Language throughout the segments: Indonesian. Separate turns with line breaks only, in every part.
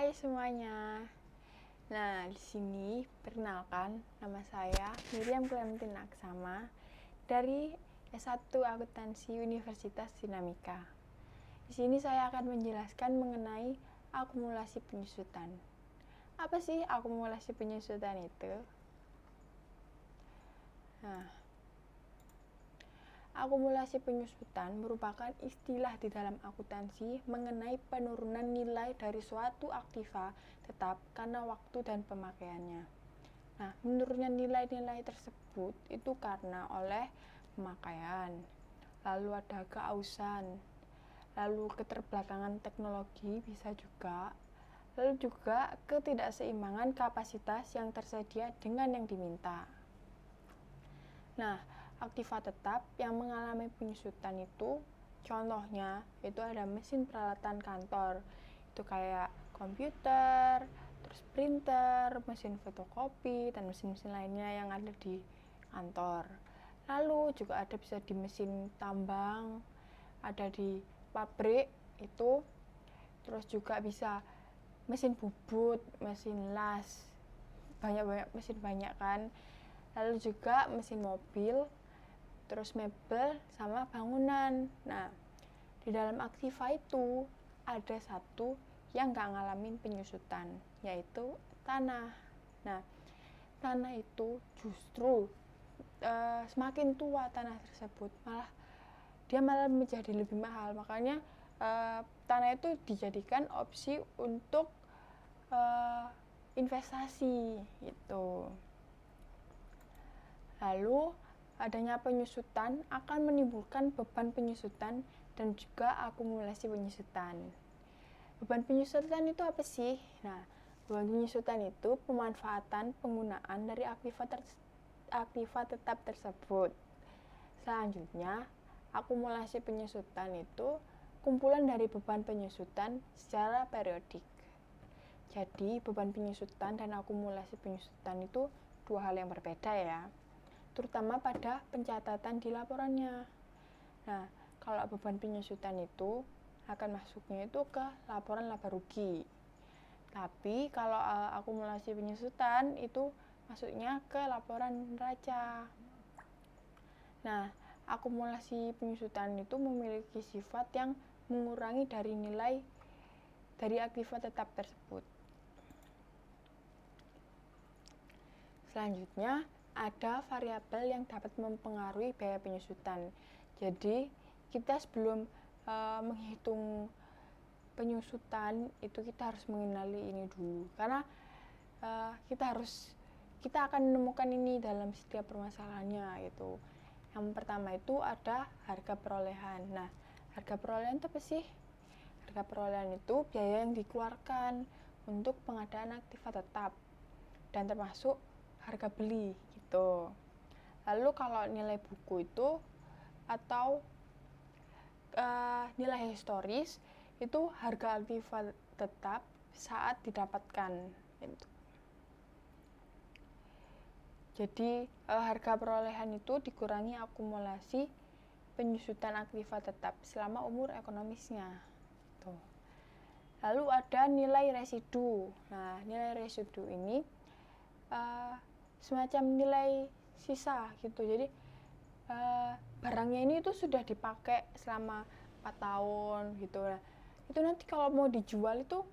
Hai semuanya. Nah, di sini perkenalkan nama saya Miriam Clementine Aksama dari S1 Akuntansi Universitas Dinamika. Di sini saya akan menjelaskan mengenai akumulasi penyusutan. Apa sih akumulasi penyusutan itu? Nah, akumulasi penyusutan merupakan istilah di dalam akuntansi mengenai penurunan nilai dari suatu aktiva tetap karena waktu dan pemakaiannya. Nah, menurunnya nilai-nilai tersebut itu karena oleh pemakaian, lalu ada keausan, lalu keterbelakangan teknologi bisa juga, lalu juga ketidakseimbangan kapasitas yang tersedia dengan yang diminta. Nah, aktiva tetap yang mengalami penyusutan itu contohnya itu ada mesin peralatan kantor, itu kayak komputer, terus printer, mesin fotokopi, dan mesin-mesin lainnya yang ada di kantor. Lalu juga ada bisa di mesin tambang, ada di pabrik itu, terus juga bisa mesin bubut, mesin las, banyak mesin banyak kan. Lalu juga mesin mobil, terus mebel sama bangunan. Nah, di dalam aktiva itu ada satu yang nggak ngalamin penyusutan, yaitu tanah. Nah, tanah itu justru semakin tua tanah tersebut malah menjadi lebih mahal. Makanya tanah itu dijadikan opsi untuk investasi gitu. Lalu adanya penyusutan akan menimbulkan beban penyusutan dan juga akumulasi penyusutan. Beban penyusutan itu apa sih? Nah, beban penyusutan itu pemanfaatan penggunaan dari aktiva tetap tersebut. Selanjutnya, akumulasi penyusutan itu kumpulan dari beban penyusutan secara periodik. Jadi, beban penyusutan dan akumulasi penyusutan itu dua hal yang berbeda ya, terutama pada pencatatan di laporannya. Nah, kalau beban penyusutan itu akan masuknya itu ke laporan laba rugi. Tapi kalau akumulasi penyusutan itu masuknya ke laporan neraca. Nah, akumulasi penyusutan itu memiliki sifat yang mengurangi dari nilai dari aktiva tetap tersebut. Selanjutnya, ada variabel yang dapat mempengaruhi biaya penyusutan. Jadi, kita sebelum menghitung penyusutan itu kita harus mengenali ini dulu, karena kita akan menemukan ini dalam setiap permasalahannya gitu. Yang pertama itu ada harga perolehan. Nah, harga perolehan itu apa sih? Harga perolehan itu biaya yang dikeluarkan untuk pengadaan aktiva tetap dan termasuk harga beli gitu. Lalu kalau nilai buku itu atau nilai historis itu harga aktiva tetap saat didapatkan gitu. Jadi harga perolehan itu dikurangi akumulasi penyusutan aktiva tetap selama umur ekonomisnya. Tuh. Lalu ada nilai residu. Nah, nilai residu ini semacam nilai sisa gitu. Jadi barangnya ini itu sudah dipakai selama 4 tahun gitu. Nah, itu nanti kalau mau dijual itu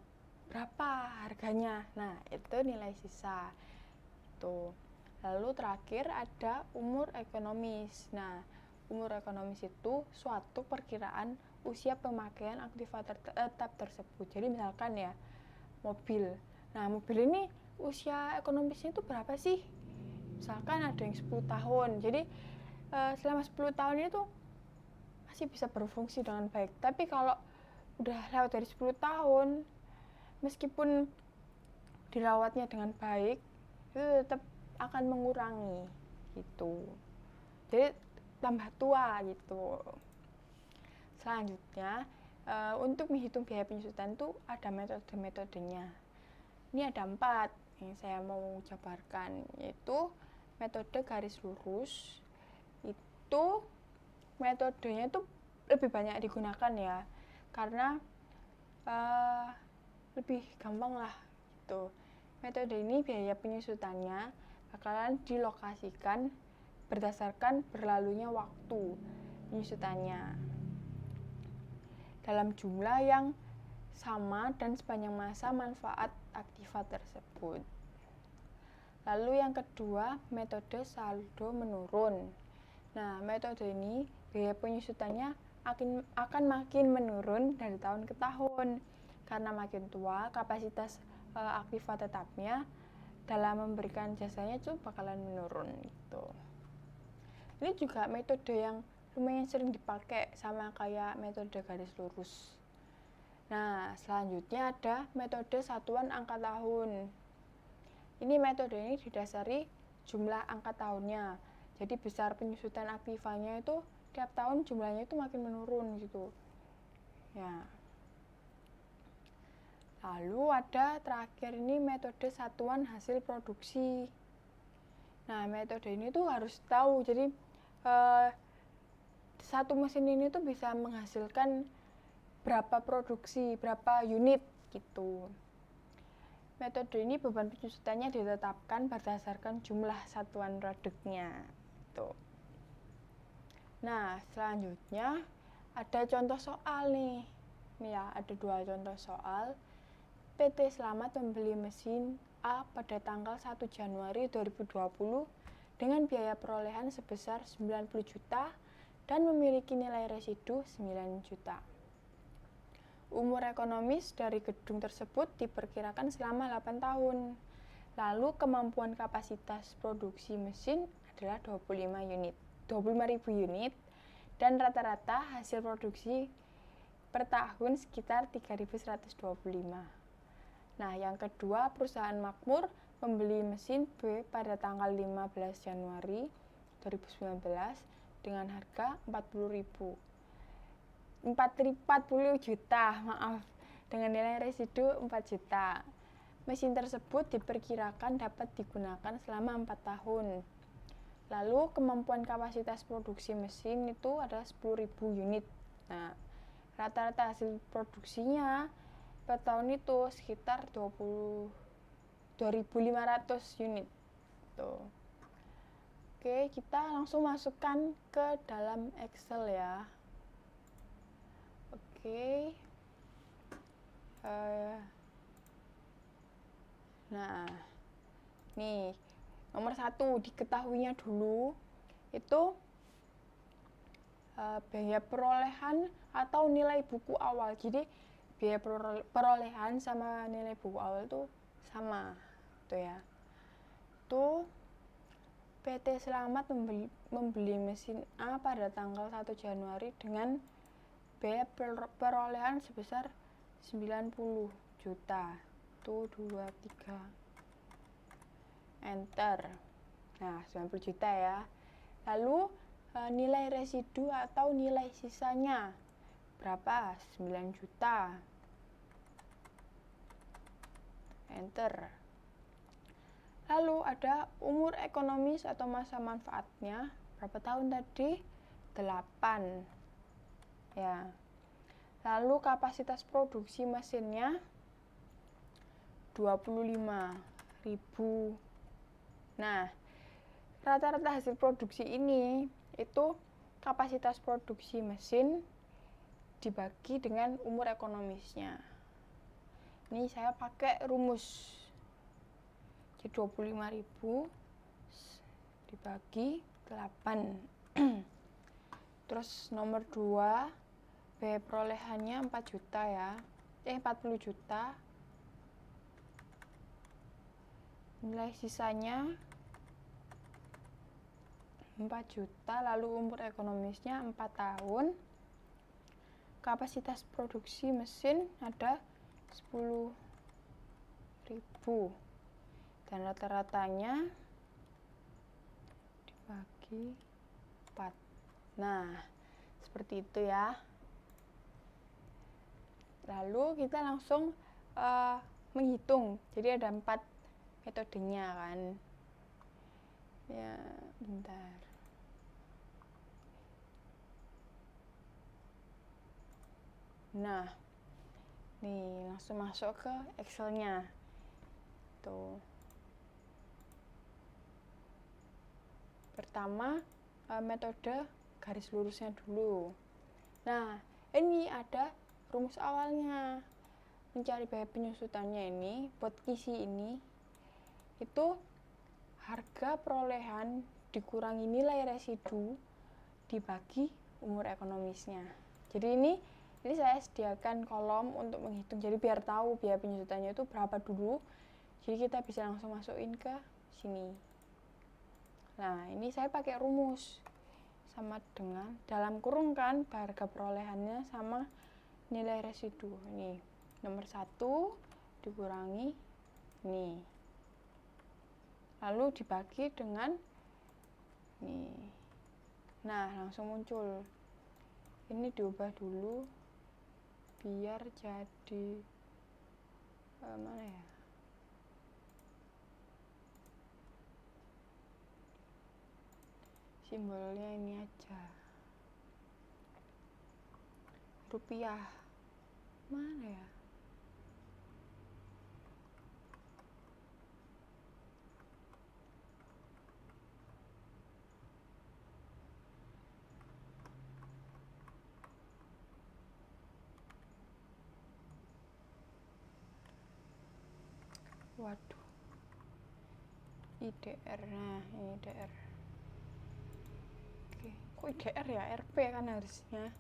berapa harganya. Nah, itu nilai sisa. Tuh. Lalu terakhir ada umur ekonomis. Nah, umur ekonomis itu suatu perkiraan usia pemakaian aktiva tetap tersebut. Jadi misalkan ya, mobil. Nah, mobil ini usia ekonomisnya itu berapa sih? Misalkan ada yang 10 tahun. Jadi selama 10 tahun itu masih bisa berfungsi dengan baik. Tapi kalau udah lewat dari 10 tahun, meskipun dirawatnya dengan baik, itu tetap akan mengurangi gitu. Jadi tambah tua gitu. Selanjutnya, untuk menghitung biaya penyusutan itu ada metode-metodenya. Ini ada 4 yang saya mau jabarkan, yaitu metode garis lurus. Itu metodenya itu lebih banyak digunakan ya, karena lebih gampang lah gitu. Metode ini biaya penyusutannya bakalan dilokasikan berdasarkan berlalunya waktu penyusutannya dalam jumlah yang sama dan sepanjang masa manfaat aktiva tersebut. Lalu yang kedua, metode saldo menurun. Nah, metode ini biaya penyusutannya akan makin menurun dari tahun ke tahun karena makin tua kapasitas aktiva tetapnya dalam memberikan jasanya itu bakalan menurun gitu. Ini juga metode yang lumayan sering dipakai sama kayak metode garis lurus. Nah, selanjutnya ada metode satuan angka tahun. Ini metode ini didasari jumlah angka tahunnya. Jadi besar penyusutan aktivanya itu tiap tahun jumlahnya itu makin menurun gitu. Ya. Lalu ada terakhir ini metode satuan hasil produksi. Nah, metode ini tuh harus tahu. Jadi satu mesin ini tuh bisa menghasilkan berapa produksi, berapa unit gitu. Metode ini beban penyusutannya ditetapkan berdasarkan jumlah satuan produknya. Gitu. Nah, selanjutnya ada contoh soal nih. Nih ya, ada 2 contoh soal. PT Slamet membeli mesin A pada tanggal 1 Januari 2020 dengan biaya perolehan sebesar 90 juta dan memiliki nilai residu 9 juta. Umur ekonomis dari gedung tersebut diperkirakan selama 8 tahun. Lalu kemampuan kapasitas produksi mesin adalah 25.000 unit dan rata-rata hasil produksi per tahun sekitar 3.125. Nah, yang kedua, perusahaan makmur membeli mesin B pada tanggal 15 Januari 2019 dengan harga 40 juta, dengan nilai residu 4 juta. Mesin tersebut diperkirakan dapat digunakan selama 4 tahun. Lalu kemampuan kapasitas produksi mesin itu adalah 10.000 unit. Nah, rata-rata hasil produksinya per tahun itu sekitar 2.500 unit. Tuh. Oke, kita langsung masukkan ke dalam Excel ya. Oke. Nah, nih nomor 1 diketahuinya dulu itu biaya perolehan atau nilai buku awal. Jadi biaya perolehan sama nilai buku awal itu sama tuh ya. Tuh PT Slamet membeli mesin A pada tanggal 1 Januari dengan biaya perolehan sebesar 90 juta. Tuh 2, 3 enter. Nah, 90 juta ya. Lalu nilai residu atau nilai sisanya berapa? 9 juta. Enter. Lalu ada umur ekonomis atau masa manfaatnya. Berapa tahun tadi? 8. Ya. Lalu kapasitas produksi mesinnya 25.000. Nah, rata-rata hasil produksi ini itu kapasitas produksi mesin dibagi dengan umur ekonomisnya. Ini saya pakai rumus. Jadi 25.000 dibagi 8. Terus nomor 2, biaya perolehannya 4 juta ya. 40 juta. Nilai sisanya 4 juta, lalu umur ekonomisnya 4 tahun. Kapasitas produksi mesin ada 10.000. Dan rata-ratanya dibagi 4. Nah, seperti itu ya. Lalu kita langsung menghitung. Jadi ada 4 metodenya kan. Ya, bentar. Nah, Nih, langsung masuk ke Excel-nya. Tuh. Pertama, metode garis lurusnya dulu. Nah, ini ada rumus awalnya. Mencari biaya penyusutannya ini, buat kisi ini, itu harga perolehan dikurangi nilai residu dibagi umur ekonomisnya. Jadi ini saya sediakan kolom untuk menghitung. Jadi biar tahu biaya penyusutannya itu berapa dulu. Jadi kita bisa langsung masukin ke sini. Nah, ini saya pakai rumus sama dengan dalam kurung kan harga perolehannya sama nilai residu. Ini nomor 1 dikurangi ini. Lalu dibagi dengan ini. Nah, langsung muncul. Ini diubah dulu biar jadi mana ya? Simbolnya ini aja. Rupiah. Mana ya? Waduh. IDR. Nah, ini IDR. Oke, kok IDR ya? RP kan harusnya.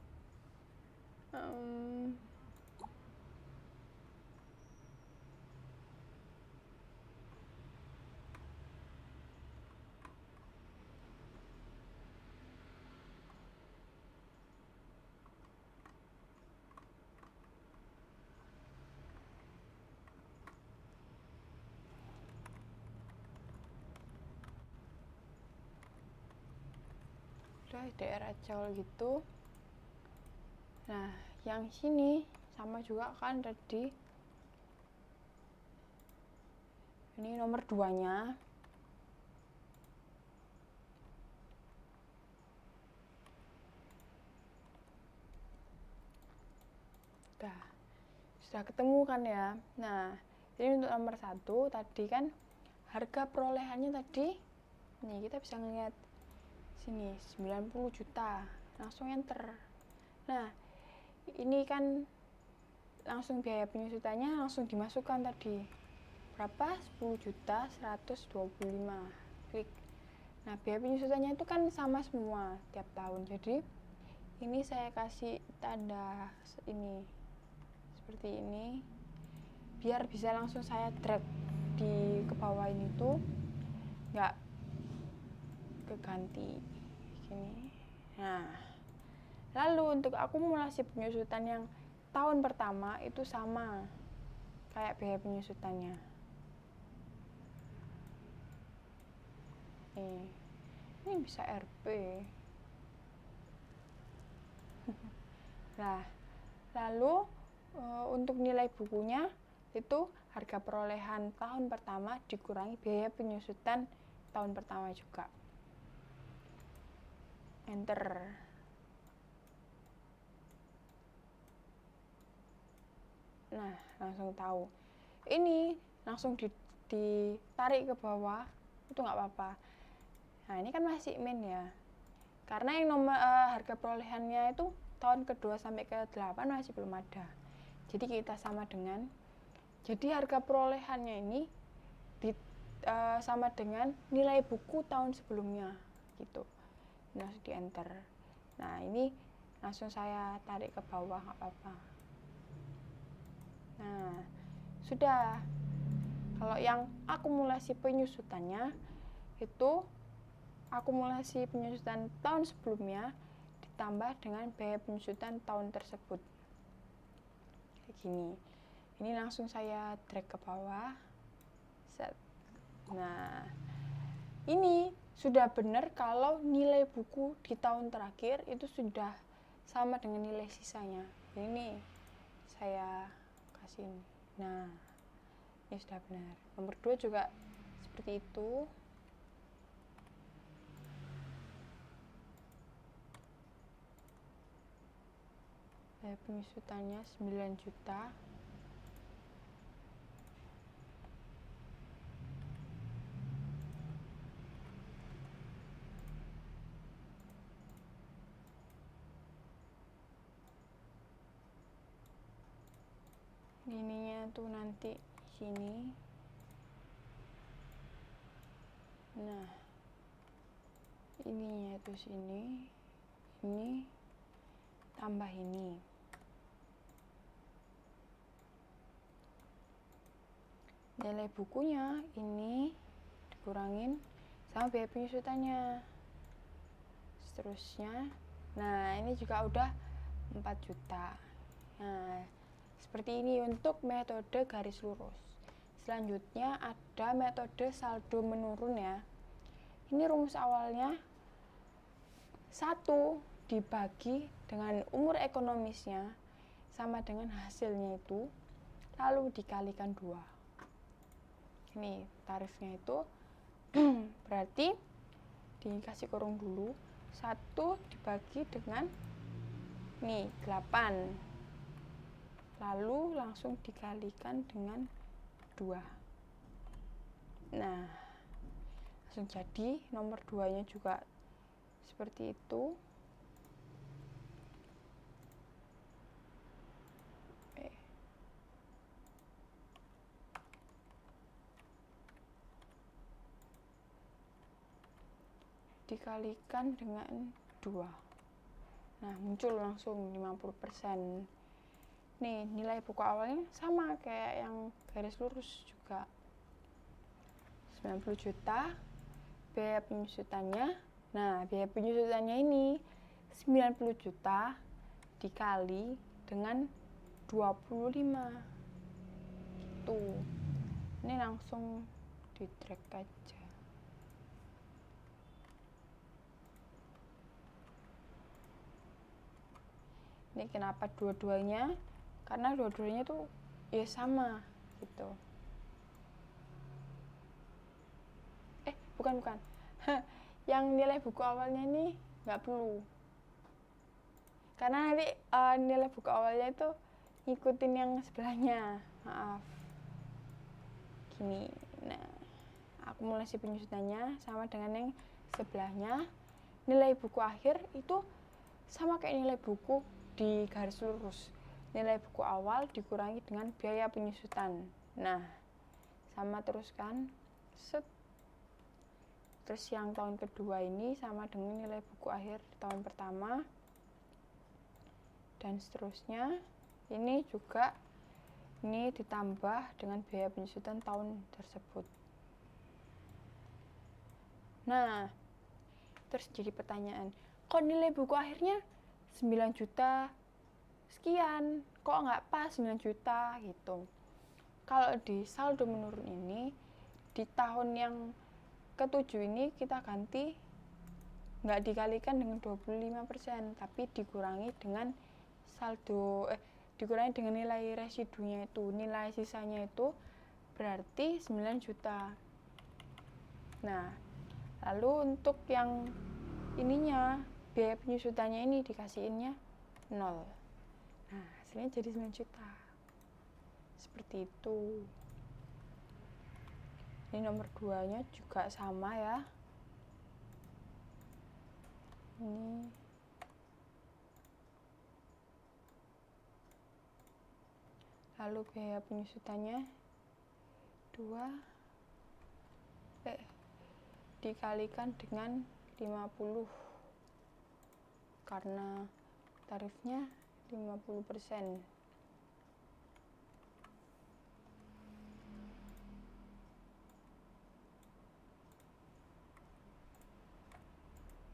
Udah IDR aja kalau gitu. Nah, yang sini sama juga kan tadi. Ini nomor 2-nya. Sudah ketemu kan ya. Nah, ini untuk nomor 1 tadi kan harga perolehannya tadi. Nih, kita bisa ngeliat sini 90 juta. Langsung enter. Nah, ini kan langsung biaya penyusutannya langsung dimasukkan tadi. Berapa? 10 juta 125. Klik. Nah, biaya penyusutannya itu kan sama semua tiap tahun. Jadi, ini saya kasih tanda ini seperti ini biar bisa langsung saya drag di ke bawah ini tuh nggak keganti gini. Nah, lalu untuk akumulasi penyusutan yang tahun pertama itu sama kayak biaya penyusutannya. Ini bisa RP. Nah, lalu untuk nilai bukunya itu harga perolehan tahun pertama dikurangi biaya penyusutan tahun pertama juga. Enter. Nah, langsung tahu. Ini langsung ditarik ke bawah itu nggak apa-apa. Nah, ini kan masih min ya. Karena yang nomor harga perolehannya itu tahun kedua sampai ke-8 masih belum ada. Jadi kita sama dengan, jadi harga perolehannya ini sama dengan nilai buku tahun sebelumnya gitu. Langsung di enter. Nah, ini langsung saya tarik ke bawah nggak apa-apa. Nah, sudah. Kalau yang akumulasi penyusutannya itu akumulasi penyusutan tahun sebelumnya ditambah dengan biaya penyusutan tahun tersebut. Kayak gini. Ini langsung saya drag ke bawah. Set. Nah, ini sudah benar kalau nilai buku di tahun terakhir itu sudah sama dengan nilai sisanya. Ini saya kasih ini. Nah, ini sudah benar. Nomor 2 juga seperti itu. Penyusutannya 9 juta. tuh nanti sini. Nah, ininya itu sini, ini tambah ini. Nilai bukunya ini dikurangin sama biaya penyusutannya. Seterusnya, nah ini juga udah 4 juta. Nah, seperti ini untuk metode garis lurus. Selanjutnya ada metode saldo menurun ya. Ini rumus awalnya 1 dibagi dengan umur ekonomisnya sama dengan hasilnya itu, lalu dikalikan 2. Ini tarifnya itu berarti dikasih kurung dulu, 1 dibagi dengan nih 8, lalu langsung dikalikan dengan 2. Nah, langsung jadi nomor 2 nya juga seperti itu. Dikalikan dengan 2. Nah, muncul langsung 50%. Nih, nilai buku awalnya sama kayak yang garis lurus juga. 90 juta. Biaya penyusutannya. Nah, biaya penyusutannya ini 90 juta dikali dengan 25. Tuh. Ini langsung di drag aja. Ini kenapa dua-duanya? Karena dua-duanya tuh ya sama gitu. Bukan. Yang nilai buku awalnya ini nggak perlu. Karena nanti nilai buku awalnya itu ngikutin yang sebelahnya. Maaf. Gini. Nah, akumulasi penyusutannya sama dengan yang sebelahnya. Nilai buku akhir itu sama kayak nilai buku di garis lurus. Nilai buku awal dikurangi dengan biaya penyusutan. Nah, sama terus kan. Set. Terus yang tahun kedua ini sama dengan nilai buku akhir tahun pertama. Dan seterusnya. Ini juga ini ditambah dengan biaya penyusutan tahun tersebut. Nah, terus jadi pertanyaan, kok nilai buku akhirnya 9 juta sekian, kok nggak pas 9 juta gitu. Kalau di saldo menurun ini, di tahun yang ke-7 ini kita ganti nggak dikalikan dengan 25%, tapi dikurangi dengan saldo dikurangi dengan nilai residunya itu, nilai sisanya itu berarti 9 juta. Nah, lalu untuk yang ininya biaya penyusutannya ini dikasihinnya 0. Nah, hasilnya jadi 9 juta. Seperti itu. Ini nomor 2 nya juga sama ya. Ini lalu biaya penyusutannya 2 dikalikan dengan 50 karena tarifnya 50%.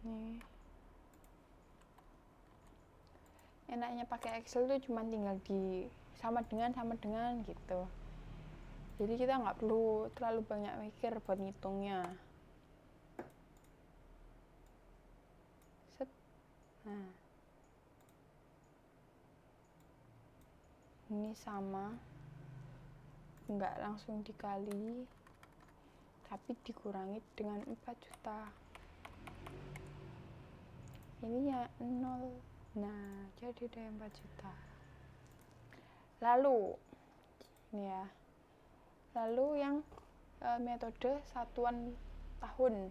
Nih. Enaknya pakai Excel tuh cuma tinggal di sama dengan gitu. Jadi kita nggak perlu terlalu banyak mikir buat ngitungnya. Set. Nah. Ini sama. Nggak langsung dikali, tapi dikurangi dengan 4 juta. Ini ya 0. Nah, jadi udah 4 juta. Lalu ini ya. Lalu yang metode satuan tahun.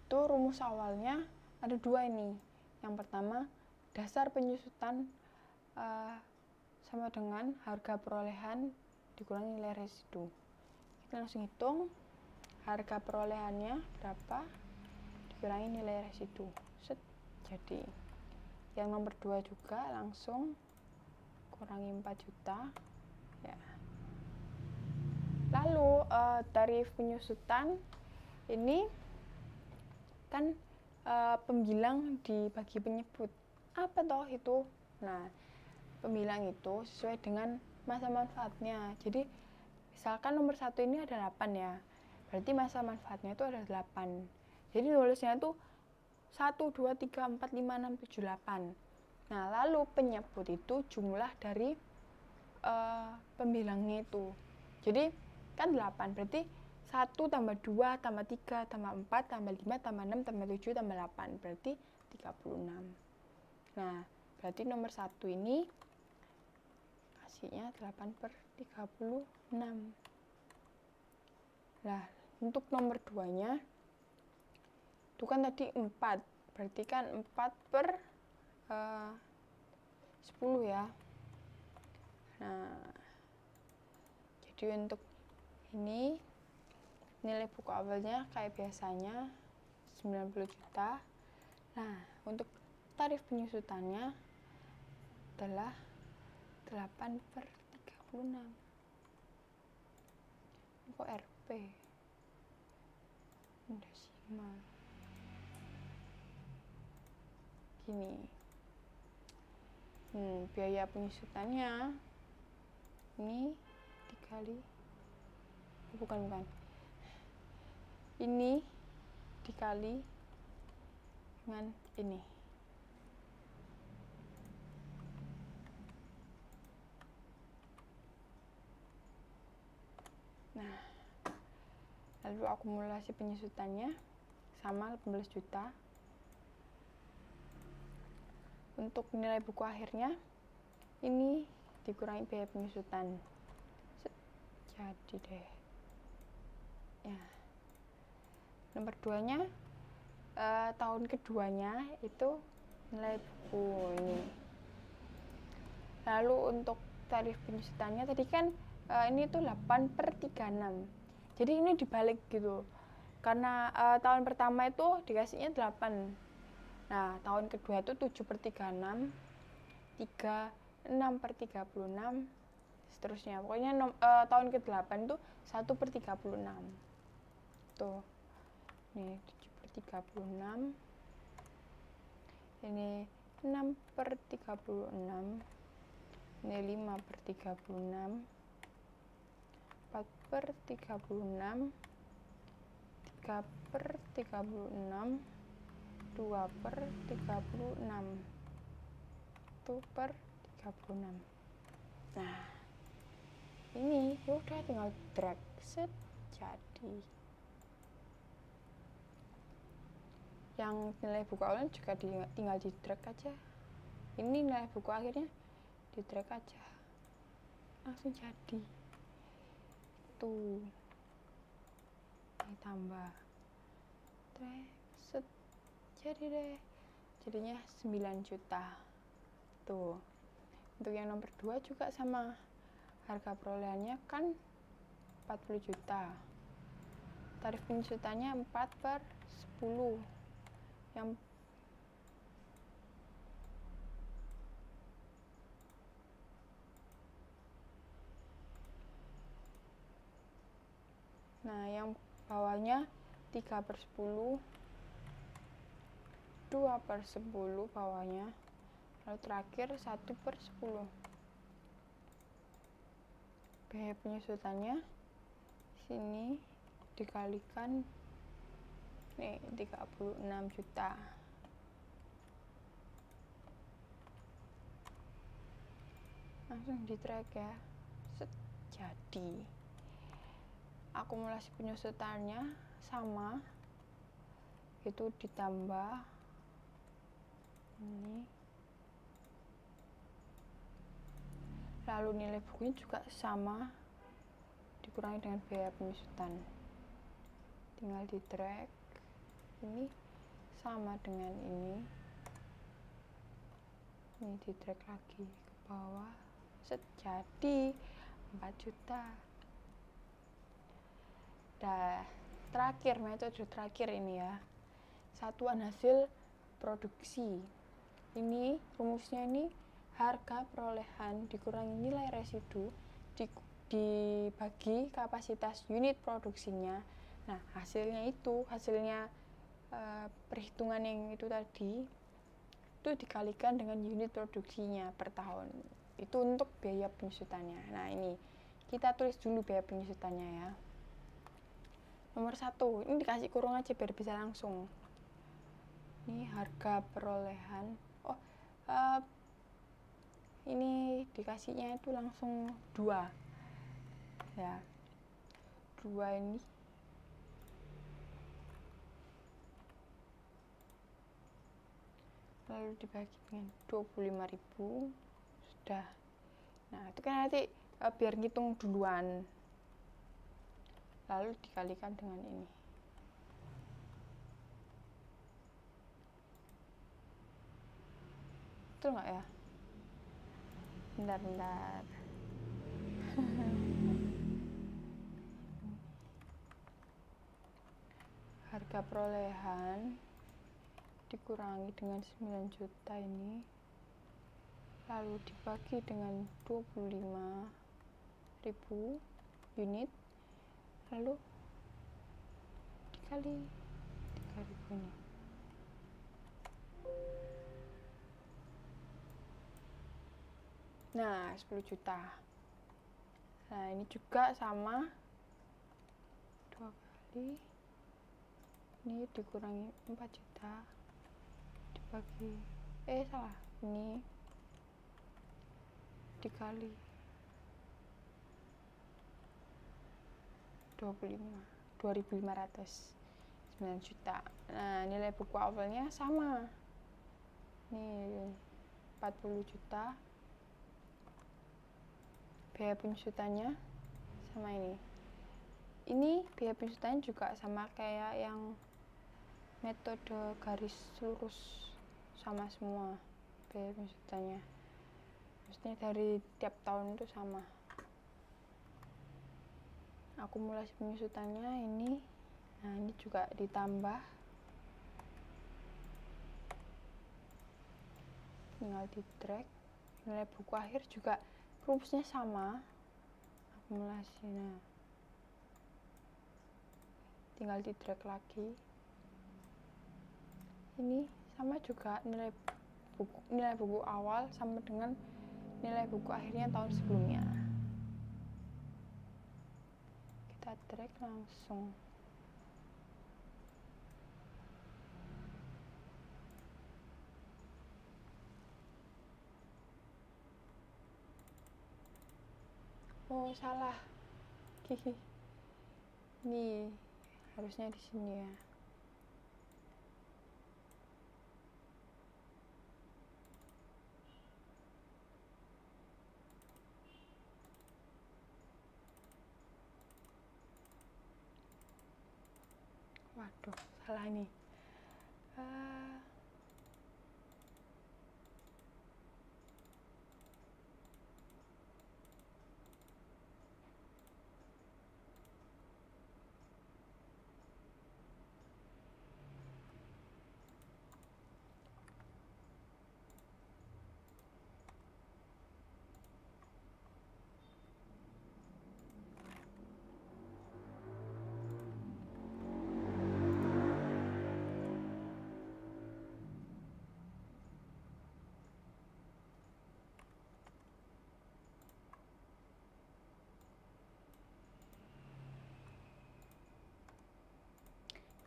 Itu rumus awalnya ada 2 ini. Yang pertama, dasar penyusutan sama dengan harga perolehan dikurangi nilai residu. Kita langsung hitung harga perolehannya berapa dikurangi nilai residu. Set, jadi yang nomor 2 juga langsung kurangi 4 juta ya. Lalu tarif penyusutan ini kan pembilang dibagi penyebut. Apa toh itu? Nah, pembilang itu sesuai dengan masa manfaatnya. Jadi misalkan nomor 1 ini ada 8 ya, berarti masa manfaatnya itu ada 8. Jadi nulisnya itu 1, 2, 3, 4, 5, 6, 7, 8. Nah, lalu penyebut itu jumlah dari pembilangnya itu. Jadi kan 8, berarti 1 tambah 2 tambah 3 tambah 4 tambah 5 tambah 6 tambah 7 tambah 8, berarti 36. Nah, berarti nomor 1 ini hasilnya 8/36. Nah, untuk nomor 2 nya itu kan tadi 4, berarti kan 4/10 ya. Nah, jadi untuk ini nilai buku awalnya kayak biasanya 90 juta. Nah, untuk tarif penyusutannya adalah 8/36. Kok RP? Desimal. Gini. Biaya penyusutannya ini dikali bukan. Ini dikali dengan ini. Nah, lalu akumulasi penyusutannya sama 18 juta. Untuk nilai buku akhirnya ini dikurangi biaya penyusutan. Jadi deh. Ya. Nomor 2 nya tahun keduanya itu nilai buku ini. Lalu untuk tarif penyusutannya tadi kan ini tuh 8/36. Jadi ini dibalik gitu. Karena tahun pertama itu dikasihnya 8. Nah, tahun kedua itu 7/36, 6/36, seterusnya. Pokoknya tahun ke-8 itu 1/36. Tuh. Ini 7/36. Ini 6/36. Ini 5/36. 4/36. 3/36. 2/36. 1/36. Nah, ini udah tinggal drag set jadi. Yang nilai buku awalnya juga tinggal di drag aja. Ini nilai buku akhirnya di drag aja, langsung jadi. Tuh, ini tambah drag set jadi deh, jadinya 9 juta. Tuh, untuk yang nomor 2 juga sama, harga perolehannya kan 40 juta, tarif penyusutannya 4/10. Yang bawahnya 3/10, 2/10 bawahnya, lalu terakhir 1/10. Biaya penyusutannya sini dikalikan nih 36 juta. Langsung di track ya. Set, jadi akumulasi penyusutannya sama, itu ditambah ini, lalu nilai bukunya juga sama, dikurangi dengan biaya penyusutan, tinggal di drag. Ini sama dengan ini di drag lagi ke bawah jadi 4 juta. Nah, terakhir, metode terakhir ini ya, satuan hasil produksi. Ini rumusnya ini harga perolehan dikurangi nilai residu dibagi kapasitas unit produksinya. Nah, hasilnya perhitungan yang itu tadi itu dikalikan dengan unit produksinya per tahun. Itu untuk biaya penyusutannya. Nah, ini kita tulis dulu biaya penyusutannya ya. Nomor 1, ini dikasih kurung aja biar bisa langsung. Ini harga perolehan. Ini dikasihnya itu langsung 2. Ya. 2 ini. Lalu dibagi dengan 25.000. Sudah. Nah, itu kan nanti biar ngitung duluan. Lalu dikalikan dengan ini. Betul nggak ya? Bentar. Harga perolehan dikurangi dengan 9 juta ini, lalu dibagi dengan 25.000 unit, lalu dikali 3.000 ini. Nah, 10 juta. Nah, ini juga sama 2 kali. Ini dikurangi 4 juta dibagi ini dikali 2.500, 9 juta. Nah, nilai buku awalnya sama. Nih 40 juta. Biaya penyusutannya sama ini. Ini biaya penyusutannya juga sama kayak yang metode garis lurus, sama semua biaya penyusutannya. Maksudnya dari tiap tahun itu sama. Akumulasi penyusutannya ini. Nah, ini juga ditambah. Tinggal di drag. Nilai buku akhir juga rumusnya sama. Akumulasinya. Tinggal di drag lagi. Ini sama juga nilai buku awal sama dengan nilai buku akhirnya tahun sebelumnya. Kita drag langsung. Oh, salah. Nih, harusnya di sini ya. Waduh, salah ini.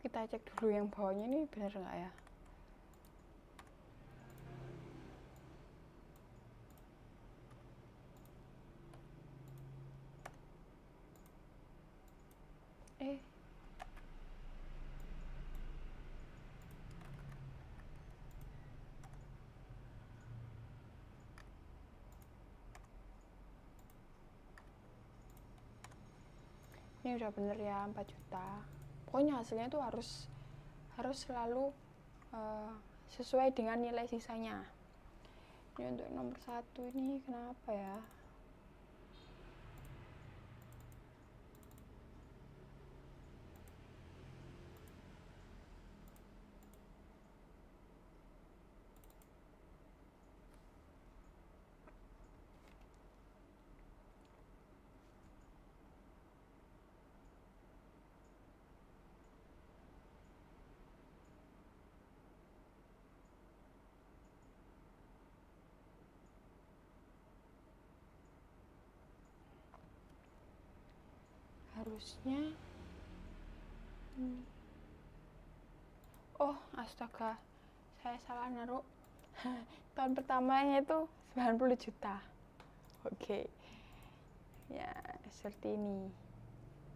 Kita cek dulu yang bawahnya ini benar nggak ya. Ini udah bener ya, 4 juta. Pokoknya hasilnya itu harus selalu sesuai dengan nilai sisanya. Ini untuk nomor 1 ini kenapa ya? harusnya oh astaga, saya salah naruh. Tahun pertamanya itu 90 juta. Oke. Ya, seperti ini.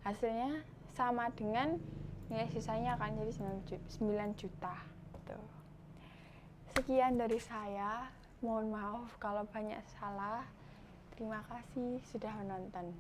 Hasilnya sama dengan nilai sisanya akan jadi 9 juta. Gitu. Sekian dari saya. Mohon maaf kalau banyak salah. Terima kasih sudah menonton.